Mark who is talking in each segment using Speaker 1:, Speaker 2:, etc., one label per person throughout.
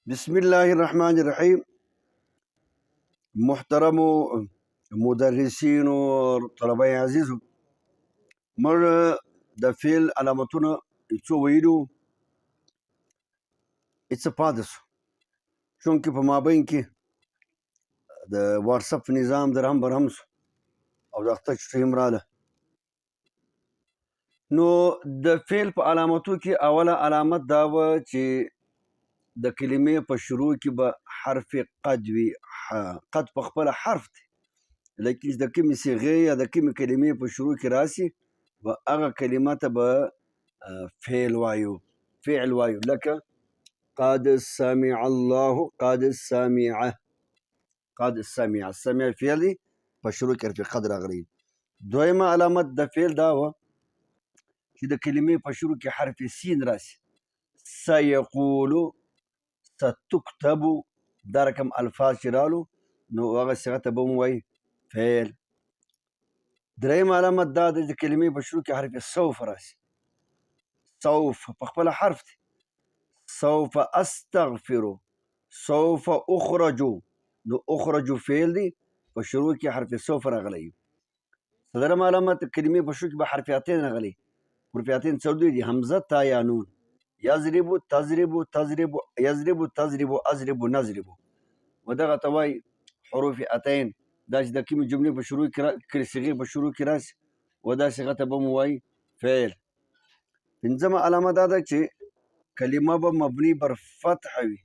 Speaker 1: بسم الله الرحمن الرحیم. محترمو مدرسینو طلبه عزیزو، موږ د فعل علامتونه څو ویلو څه پاتې شو، چونکې په مابین کې د واتساپ نظام در هم برهم شو او د اختر چټۍ هم راله. نو د فعل په علامتو کې اوله علامت دا وه چې د کلمې په شروع کې به حرف قد وي. قد په خپله حرف دی، لیکن د کومې صیغې یا د کومې کلمې په شروع کې راسي به هغه کلمه ته به فعل وایو، فعل وایو. لکه قد سمع الله، قد سمع، قد سمع، سمع فعل دی په شروع کې حرف قد راغلی. دویمه علامت د فعل دا وه چې د کلمې په شروع کې حرف سین راسي. سیقولو، ستکتبو، دا رقم الفاظ چې رالو نو هغه صيغه ته به هم وایي فعل. دریم علامت دا ده چې کلمې په شروع کې حرف سوف راسي. سوف په خپله حرف دی. سوف استغفرو، سوف اخرجو، نو اخرجو فعل دی په شروع کې حرف سوف راغلی. څلورم علامت کلمې په شروع کې به حرف عطین راغلی. حرف عطین څلور دي: حمزه، تا یا نون. یضربو، تضربو، تضربو، یضربو، تضربو، اضربو، نضربو. و دغه ته وایي حروف عطین. دا چې د کومې جملې په شروع کې صیغې په شروع کې راسي و دا صیغه ته به مو وایي فعل. پنځمه علامه دا ده چې کلمه به مبني بر فتح وي،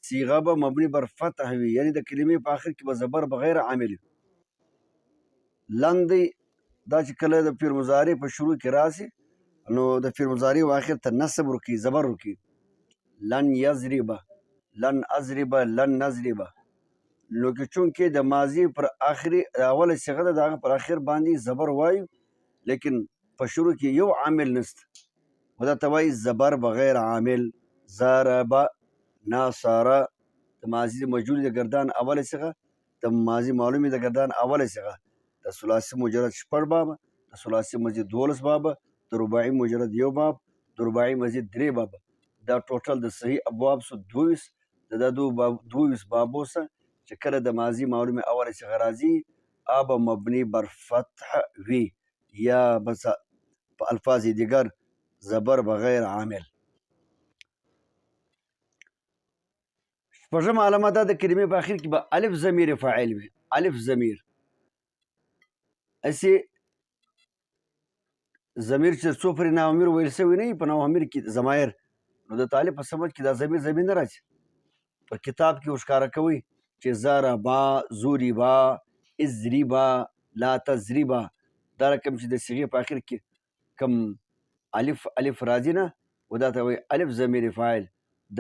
Speaker 1: صیغه به مبني بر فتح وي، یعنی د کلمې په آخر کې به زبر بغیر عامل وي. لندې دا چې کله د فعل مضارع په شروع کې راسي نو د فعل مضارع و آخر ته نصب ورکوي، زبر ورکوي. لن یضربه، لن اضربه، لن نضربه. نو که چونکې د ماضي پر آخري اوله صیغه ده د هغه پر آخر باندې زبر وایو، لیکن په شروع کې یو عامل نسته و دا ته وایي زبر بغیر عامل. ضربه، ناصره، د ماضي مجهول د ګردان اوله صیغه، د ماضي معلومې د ګردان اوله صیغه، د ثلاثي مجرد 6 بابه، د ثلاثي مزید 12 بابه، د رباعي مجرد 1 باب، د رباعي مزید 3 بابه. دا ټوټل د صحیح ابواب سو 22. د دا 22 بابو سه چې کله د ماضي معلومې اوله صیغه راځي آب مبني بر فتح وي یا بس په الفاظ دیگر زبر بغیر عامل. شپږم علامه دا د کلمې په آخر کې به الف ضمیر فاعل وي. الف ضمیر اسې ضمیر چې څو پرې ناامیر ویل شوی نه وي په ناامیر کې ضمایر، نو د طالب په سمجھ کې دا ضمیر نه راځي. په کتاب کې ورښکاره کوي چې ضربا، ضربا، اضربا، لا تضربا. دا رقم چې د صیغې په آخر کې کم الف راځي نه و دا ته وایي الف ضمیر فاعل.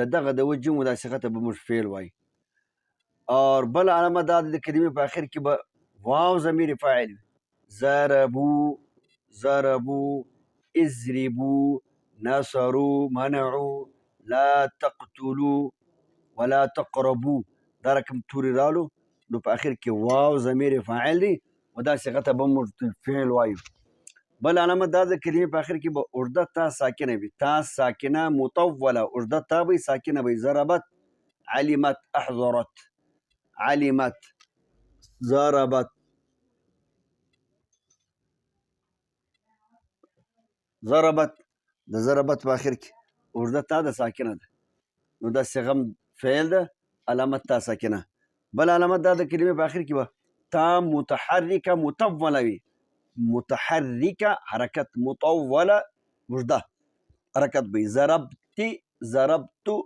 Speaker 1: د دغه د وجې مو دا صیغه ته به موږ فعل وایي. اور بل علامه دا د کلمې په آخر کې به واو ضمیر فاعل وي. ضربو، ضربو، اضربو، نصرو، منعو، لا تقتلو ولا تقربو. دا رقم تورې رالو نو په آخر کې واو ضمیر فاعل دی و دا صیغه ته به موږ فعل وایو. بل علامه دا د کلمې په آخر کې به اوږده تا ساکنه وي. تا ساکنه مطوله، اوږده تا به ساکنه وي. ضربت، علمت، احضرت، علمت، ضربت، ضربت. د ضربت په آخر کې اوږده تا د ساکنه ده نو دا صیغه فعل ده، علامت تا ساکنه. بل علامت دا د کلمې په آخر کې به تا متحرکه مطوله وي. متحرکه حرکت، مطوله اوږده حرکت به وي. ضربتي، ضربتو،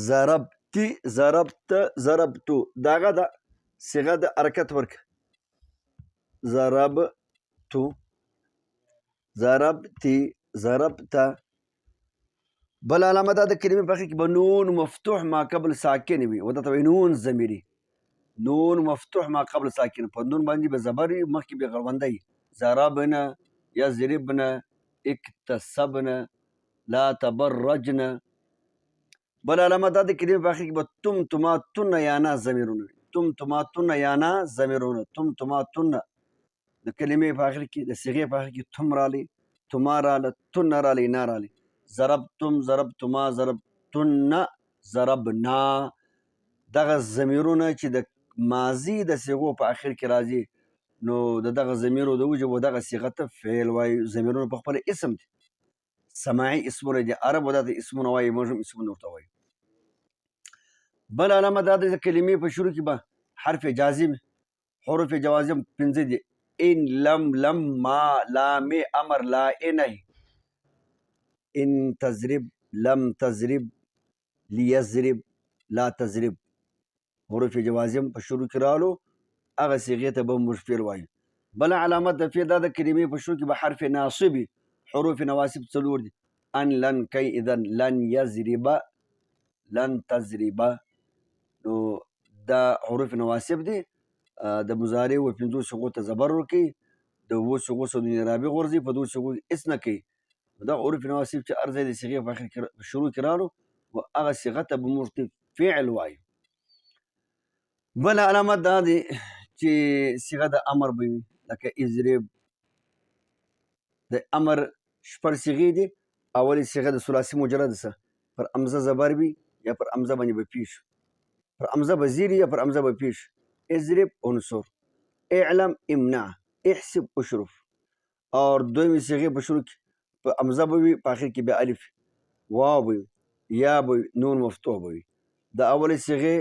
Speaker 1: ضربتي، ضربت، ضربتو. دا هغه ده صیغه د حرکت ورکه. ضربتو، ضربتي، ضربته. بل علامه دا د کلمې په آخر کې به نون مفتوح ما قبل ساکن وي و دا ته وایي نون ضمیري. نون مفتوح ما قبل ساکن، په نون باندې به زبر وي، مخکې به غړونده وي. ضربنه، یضربنه، اکتسبنه، لا تبرجنه. بل علامه دا د کلمې په آخر کې به تمتماتن یا نا ضمیرونه وي. تمتماتن یا نا ضمیرونه، تمتماتن. د کلمې په آخر کې د صیغې په آخر کې تم رالی، تما راله، تن رالی، نا رالی. ضربتم، ضربتما، ضربتن، ضربنا. دغه ضمیرونه چې د ماضي د صیغو په اخر کې راځي نو د دغه ضمیرو د وجې به دغه صیغه ته فعل وایي. ضمیرونه په خپله اسم دي، سماعي اسمونه دي، عربو دا ته اسمونه وایي، موږ هم اسمونه ورته وایو. بل علامه دا ده چې کلمې په شروع کې به حرف جازم، حروف جوازم 5 دي. ان، لم، لما، لام امر، لا نهي. ان تضرب، لم تضرب، لیضرب، لا تضرب. حروف جوازم په شروع کې رالو هغه صیغې ته به موږ فعل وایو. بله علامت د فعل دا د کلمې په شروع کې به حرف ناصب وي. حروف نواصب 4 دي. ان، لن، کی، اذن، لن یضرب، لن تضرب. نو دا حروف نواصب دي. د مضارع و 5 صيغو ته زبر ورکوي، د 7 صيغو څخه نون رابع غورځي، په 2 صيغو هېڅ نه کوي. دا حروف نواصب چې هر ځای د صیغې په اخر کې شروع کې رالو و هغه صیغه ته به موږ فعل وایو. بله علامت دا دی چې صیغه د امر به وي، لکه اضرب. د امر 6 صیغې دي. اولې صیغه د ثلاثي مجرد څه پر امزه زبر وي یا پر امزه باندې به پیش، پر امزه به زیر یا پر امزه به پیش. اضرب عنصر، اعلم امنع، احسب اشرف. اور دویمې صیغې په شروع کې په امزه به وي، په آخر کې بیا الف، واو به وي، یا به وي، نون مفتوح به وي. د اولې صیغې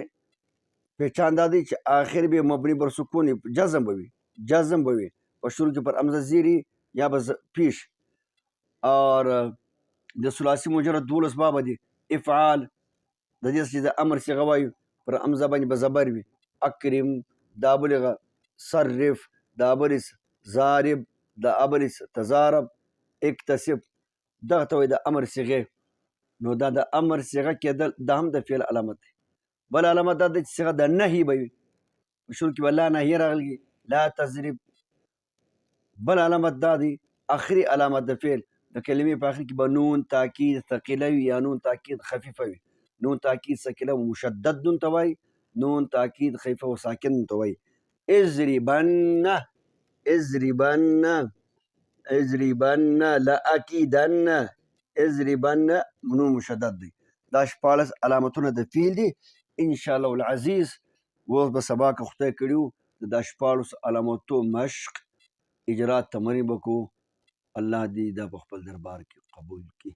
Speaker 1: پہچان دا دی چې آخر به مبني بر سکون جزم به وي، جزم به وي، په شروع کې پر امزه زیری یا به پیش. اور د ثلاثي مجرد 12 بابه دي. افعال د دې چې د امر صیغه وایو پر امزه باندې به زبر وي. اکرم، دا بلغه، صرف، دا بلس، ضارب، دا ابلس، تضارب، اکتسب. دغه ته وایي د امر صیغې. نو دا د امر صیغه کېدل دا هم د فعل علامت دی. بل علامت دا دی چې صیغه د نهي به وي، په شروع کې به لا نهیه راغلي، لا تضرب. بل علامت دا دی اخري علامت د فعل د کلمې په اخر کې به نون تاکید ثقیله وي یا نون تاکید خفیفه وي. نون تاکید ثقیله و مشدد نون ته وایي، نون تاکید خفیفه و ساکن نون ته وایي. اضربن، اضربن، اضربن، لاکیدن، اضربن نون مشدد دی. دا 14 علامتونه د فعل دي. انشاءالله العزیز اوس به سبا که خدای کړي وو د دا 14 علامتو مشق اجرات تمرین به کوو. الله دې دا په خپل دربار کې قبول کړي.